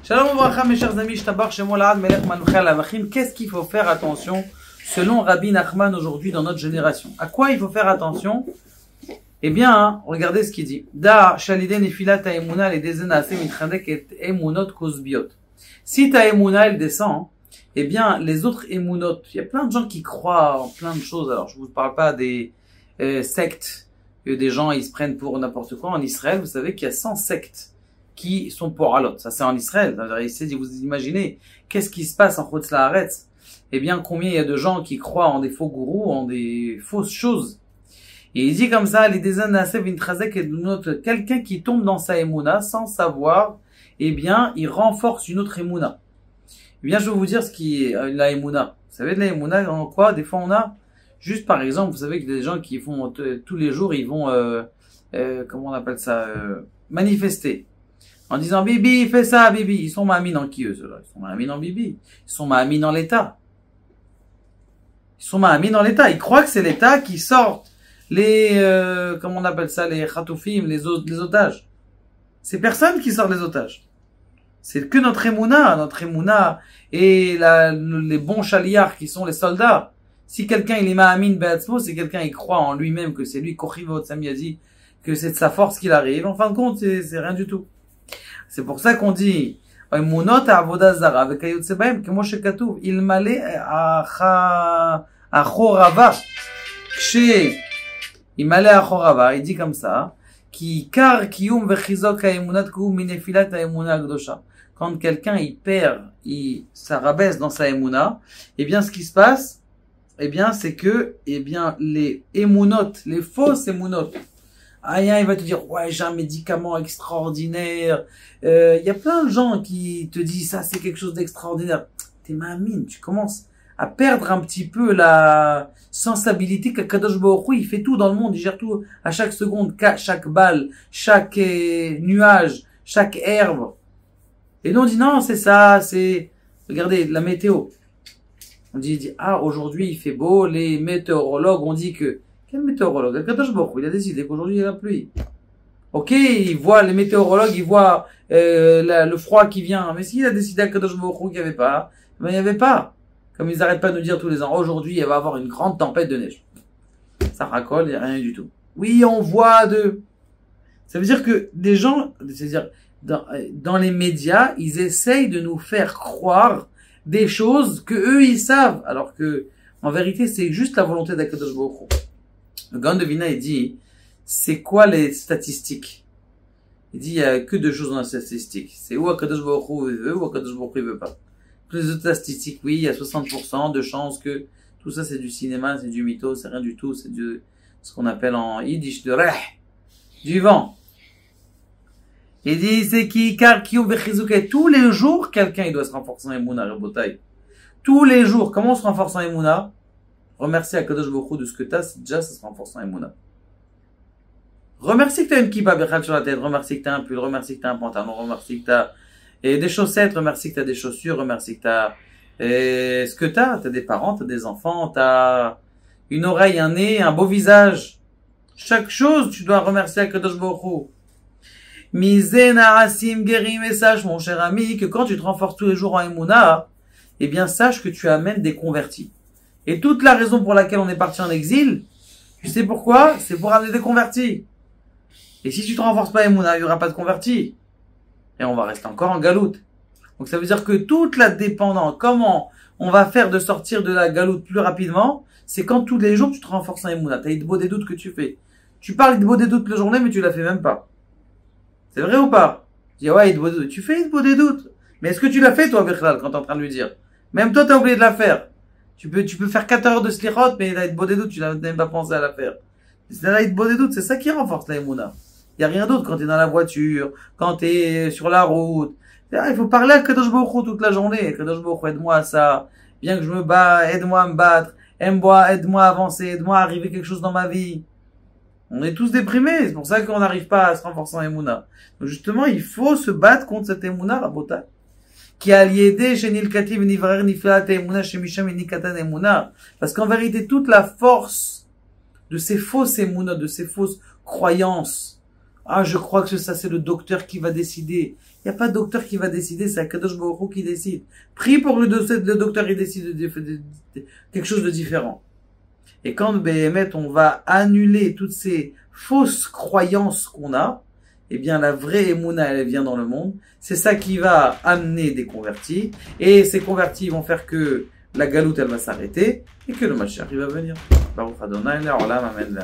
Shalom Ouvracha, mes chers amis, Shtabar Shemolad Melech Malchal Avachim. Qu'est-ce qu'il faut faire attention selon Rabbi Nachman aujourd'hui dans notre génération? À quoi il faut faire attention? Eh bien, regardez ce qu'il dit. Da Shalide Nefilat Ha'emuna le Dezenase Mitchadek et Emunot Kozbiot. Si ta Emuna elle descend, eh bien les autres Emunot, il y a plein de gens qui croient en plein de choses. Alors je vous parle pas des sectes, que des gens ils se prennent pour n'importe quoi. En Israël, vous savez qu'il y a 100 sectes qui sont pour Alot. Ça c'est en Israël. Vous imaginez qu'est-ce qui se passe en Chutz La'aretz? Eh bien combien il y a de gens qui croient en des faux gourous, en des fausses choses. Et il dit comme ça, les quelqu'un qui tombe dans sa Emouna sans savoir, eh bien, il renforce une autre Emouna. Eh bien, je vais vous dire ce qui est la Emouna. Vous savez de la Emouna, en quoi? Des fois, on a, juste par exemple, vous savez qu'il y a des gens qui font, tous les jours, ils vont, comment on appelle ça, manifester. En disant, Bibi, fais ça, Bibi. Ils sont ma'amines en qui, eux, ceux-là? Ils sont ma'amines en Bibi. Ils sont ma'amines en l'État. Ils sont ma'amines dans l'État. Ils croient que c'est l'État qui sort les, comment on appelle ça, les khatoufim, les otages. C'est personne qui sort les otages. C'est que notre émouna et les bons chaliards qui sont les soldats. Si quelqu'un il est ma'amin be'atzmo, c'est quelqu'un il croit en lui-même que c'est lui, Kochivot Sami a dit, que c'est de sa force qu'il arrive. En fin de compte, c'est rien du tout. C'est pour ça qu'on dit, Emunot avodah zara avec ayot sebaim, que Moshe Katuv, il malé achorava, kshe il dit comme ça, quand quelqu'un il perd, ça rabaisse dans sa émouna, eh bien ce qui se passe, eh bien c'est que, eh bien les émounotes, les fausses émounotes, il va te dire ouais j'ai un médicament extraordinaire, il y a plein de gens qui te disent ça c'est quelque chose d'extraordinaire, t'es mamine, tu commences à perdre un petit peu la sensibilité qu'Akadosh Baruch Hu, il fait tout dans le monde, il gère tout à chaque seconde, chaque balle, chaque nuage, chaque herbe. Et nous on dit non, c'est ça, c'est, regardez, la météo. On dit, ah, aujourd'hui il fait beau, les météorologues ont dit que, quel météorologue? Akadosh Baruch Hu, il a décidé qu'aujourd'hui il y a la pluie. Ok, il voit, les météorologues, ils voient, le froid qui vient. Mais s'il a décidé à Akadosh Baruch Hu qu'il n'y avait pas, ben il n'y avait pas. Comme ils n'arrêtent pas de nous dire tous les ans, aujourd'hui, il va y avoir une grande tempête de neige. Ça racole, il n'y a rien du tout. Oui, on voit de... Ça veut dire que des gens, c'est-à-dire, dans les médias, ils essayent de nous faire croire des choses que eux, ils savent. Alors que, en vérité, c'est juste la volonté d'Akadosh Baruch Hu. Le Gaon de Vilna, il dit, c'est quoi les statistiques? Il dit, il y a que deux choses dans les statistiques. C'est où Akadosh Baruch Hu veut, ou Akadosh Baruch Hu veut pas. Plus de statistiques, oui, il y a 60% de chances que tout ça c'est du cinéma, c'est du mytho, c'est rien du tout, c'est ce qu'on appelle en yiddish de reh, du vent. Il dit, c'est qui, car qui tous les jours, quelqu'un il doit se renforcer en Emouna, Rabotai. Tous les jours, comment on se renforce en Emouna? Remercie à Kadosh Baruch Hu de ce que t'as, c'est déjà ça se renforce en Emouna. Remercie que t'as une kippa bechal sur la tête, remercie que t'as un pull, remercie que t'as un pantalon, remercie que t'as et des chaussettes, remercie que t'as des chaussures, remercie que t'as ce que t'as des parents, t'as des enfants, t'as une oreille, un nez, un beau visage. Chaque chose, tu dois remercier à Kadosh Baruch Hu. Mizena asim gerim, et sache, mon cher ami, que quand tu te renforces tous les jours en Emouna, eh bien, sache que tu amènes des convertis. Et toute la raison pour laquelle on est parti en exil, tu sais pourquoi? C'est pour amener des convertis. Et si tu te renforces pas en Emouna, il y aura pas de convertis. Et on va rester encore en galoute. Donc ça veut dire que toute la dépendance, comment on va faire de sortir de la galoute plus rapidement, c'est quand tous les jours tu te renforces en Emouna. T'as Hitbo des doutes que tu fais. Tu parles Hitbo des doutes toute la journée, mais tu la fais même pas. C'est vrai ou pas? Tu dis ouais, Hitbo des doutes. Tu fais Hitbo des doutes. Mais est-ce que tu l'as fait toi, Bechlal, quand t'es en train de lui dire? Même toi, t'as oublié de la faire. Tu peux faire 4 heures de slichot, mais la Hitbo des doutes, tu n'as même pas pensé à la faire. C'est la Hitbo des doutes, c'est ça qui renforce la Emouna. Il y a rien d'autre quand t'es dans la voiture, quand t'es sur la route. Il faut parler à Kadosh Baruch Hu toute la journée. Kadosh Baruch Hu, aide-moi à ça. Bien que je me bats, aide-moi à me battre. Aide-moi à avancer. Aide-moi à arriver quelque chose dans ma vie. On est tous déprimés. C'est pour ça qu'on n'arrive pas à se renforcer en Emouna. Donc justement, il faut se battre contre cette Emouna, Rabotai. Qui a liédé chez Nilkativ, Nivrer, Niflat, Emouna, chez Misham, Nikatan, Emouna. Parce qu'en vérité, toute la force de ces fausses Emouna, de ces fausses croyances, Ah, je crois que ça, c'est le docteur qui va décider. Il n'y a pas de docteur qui va décider, c'est Akadosh Baruch Hu qui décide. Prie pour le docteur, il décide de quelque chose de différent. Et quand, Béhémet, on va annuler toutes ces fausses croyances qu'on a, eh bien, la vraie Emouna, elle vient dans le monde. C'est ça qui va amener des convertis. Et ces convertis vont faire que la galoute, elle va s'arrêter. Et que le Mashiach, il va venir. Baruch Adonai, Olam, Amen.